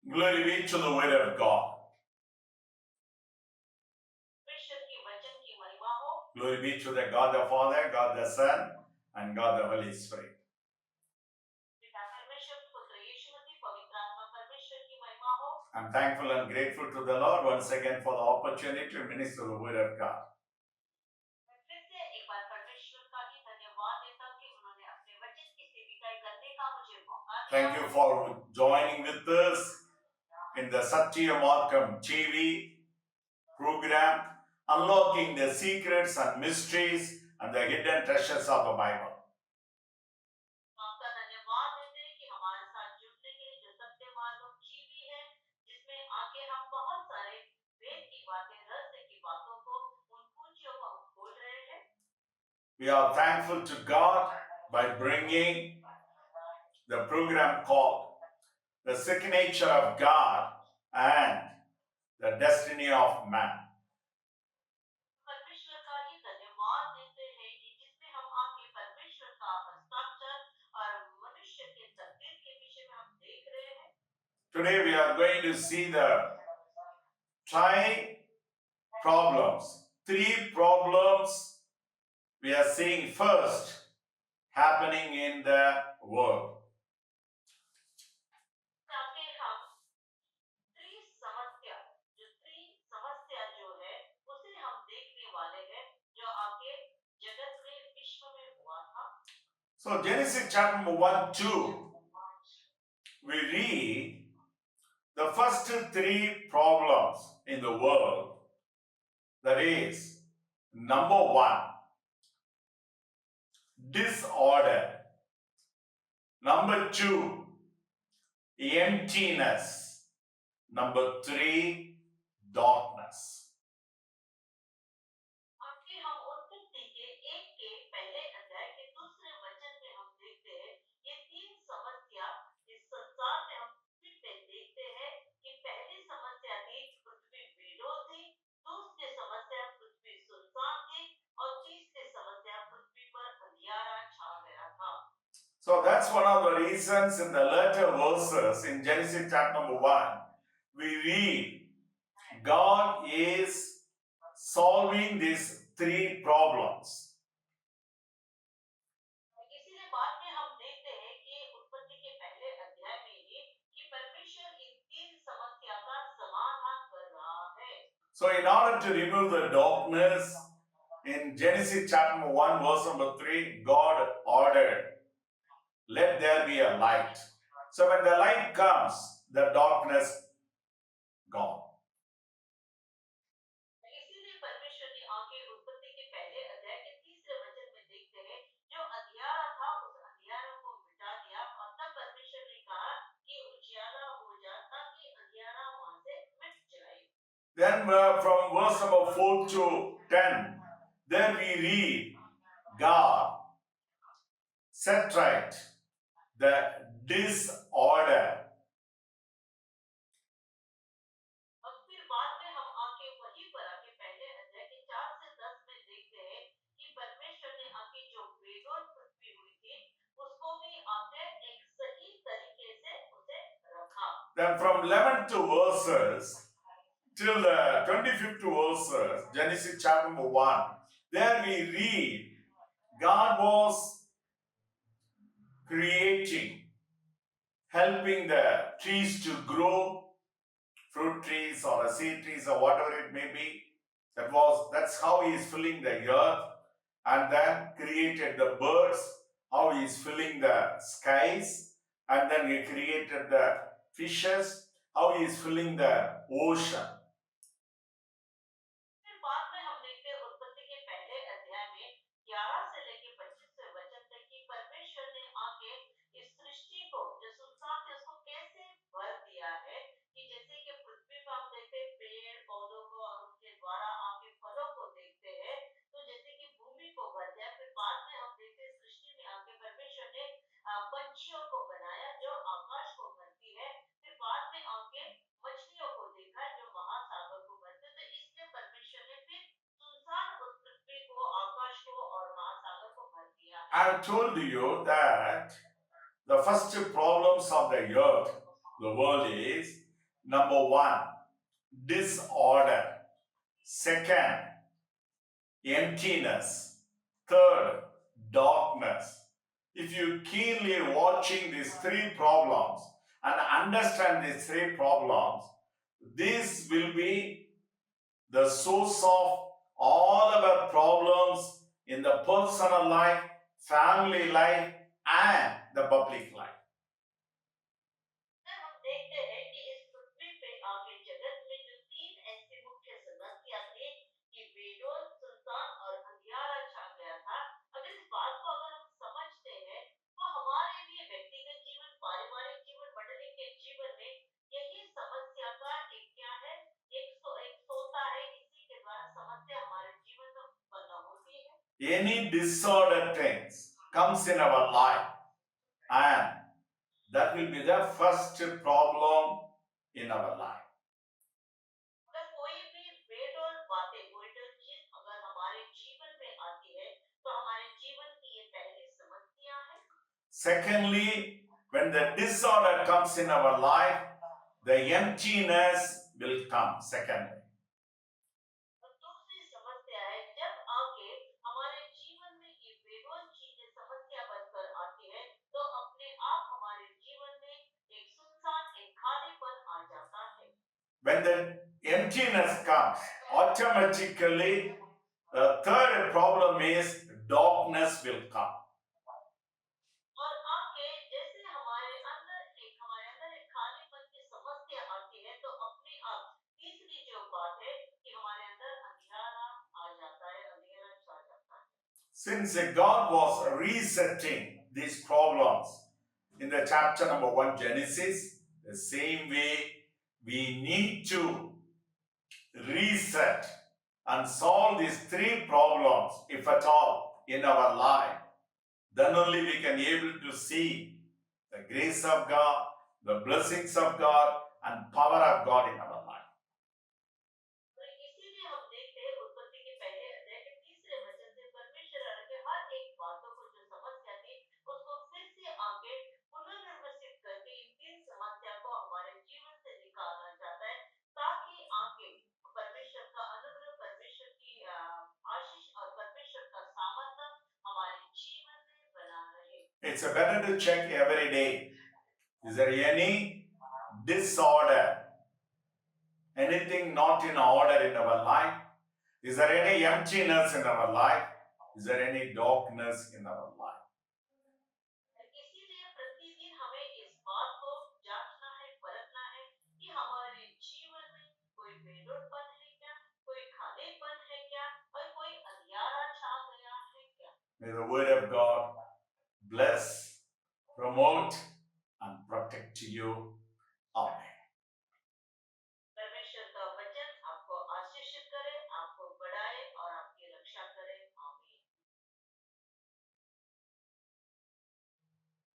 Glory be to the word of God. Glory be to the God the Father, God the Son, and God the Holy Spirit. I'm thankful and grateful to the Lord once again for the opportunity to minister the word of God. Thank you for joining with us in the Satya Markam TV program, unlocking the secrets and mysteries and the hidden treasures of the Bible. We are thankful to God by bringing the program called The Signature of God and the Destiny of Man. Today we are going to see the problems. Three problems we are seeing first happening in the world. So Genesis chapter 1, 2, we read the first three problems in the world. That is, number one, disorder. Number two, emptiness. Number three, darkness. So that's one of the reasons in the later verses in Genesis chapter number 1, we read God is solving these three problems. So in order to remove the darkness, in Genesis chapter 1 verse number 3, God ordered, let there be a light. So when the light comes, the darkness gone. Then from verse number 4 to 10, then we read God set right the disorder. Then from 11 to verses till the 25th verses, Genesis chapter number 1, there we read God was creating, helping the trees to grow, fruit trees or seed trees or whatever it may be. That's how he is filling the earth, and then created the birds, how he is filling the skies, and then he created the fishes, how he is filling the ocean. I have told you that the first problems of the earth, the world is Number one, disorder. Second, emptiness. Third, darkness. If you keenly watching these three problems and understand these three problems, this will be the source of all our problems in the personal life, family life, and the public life. अगर हम देखते हैं कि इस पृथ्वी पे आगे जगत में जो तीन ऐसी मुख्य समस्या थी कि बेडौल सुनसान और अंधियारा छा गया था। अगर इस बात को अगर हम समझते हैं तो हमारे भी व्यक्तिगत जीवन, पारिवारिक जीवन, मंडली के जीवन में यही समस्या का एक क्या है, एक सोता है, इसी के द्वारा समस्या हमारे जीवन में उत्पन्न होती है। Any disorder things comes in our life, and that will be the first problem in our life. अगर कोई भी बेडौल बातें, बेडौल चीज अगर हमारे जीवन में आती है तो हमारे जीवन की ये पहली समस्या है। Secondly, when the disorder comes in our life, the emptiness will come. Secondly, और दूसरी समस्या है जब आके हमारे जीवन में ये बेडौल चीजें समस्या बनकर आती है तो अपने आप हमारे जीवन में एक सुनसान, एक खालीपन आ जाता है। when the emptiness comes, automatically the third problem is darkness will come. और आके जैसे हमारे अंदर एक खालीपन की समस्या आती है तो अपने आप तीसरी जो बात है कि हमारे अंदर अंधियारा आ जाता है, अंधियारा छा जाता है। Since God was resetting these problems in the chapter number 1 Genesis, the same way we need to reset and solve these three problems, if at all, in our life. Then only we can able to see the grace of God, the blessings of God, and power of God in our life. तो इसीलिए हम देखते हैं उत्पत्ति के पहले अध्याय के तीसरे वचन से परमेश्वर के हर एक बातों को जो समस्या थी उसको फिर से आके पुनर्निर्मित करके इन तीन समस्या को हमारे जीवन से निकालना चाहता है ताकि आगे परमेश्वर का अनुग्रह, परमेश्वर की आशीष और परमेश्वर का सामर्थ्य हमारे जीवन में बना रहे। It's better to check every day. Is there any disorder, anything not in order in our life? Is there any emptiness in our life? Is there any darkness in our life? इसीलिए प्रतिदिन हमें इस बात को जांचना है, परखना है कि हमारे जीवन में कोई बेडौलपन है क्या, कोई खालीपन है क्या और कोई अंधियारा छा गया है क्या। May the word of God bless, promote, and protect you. Amen.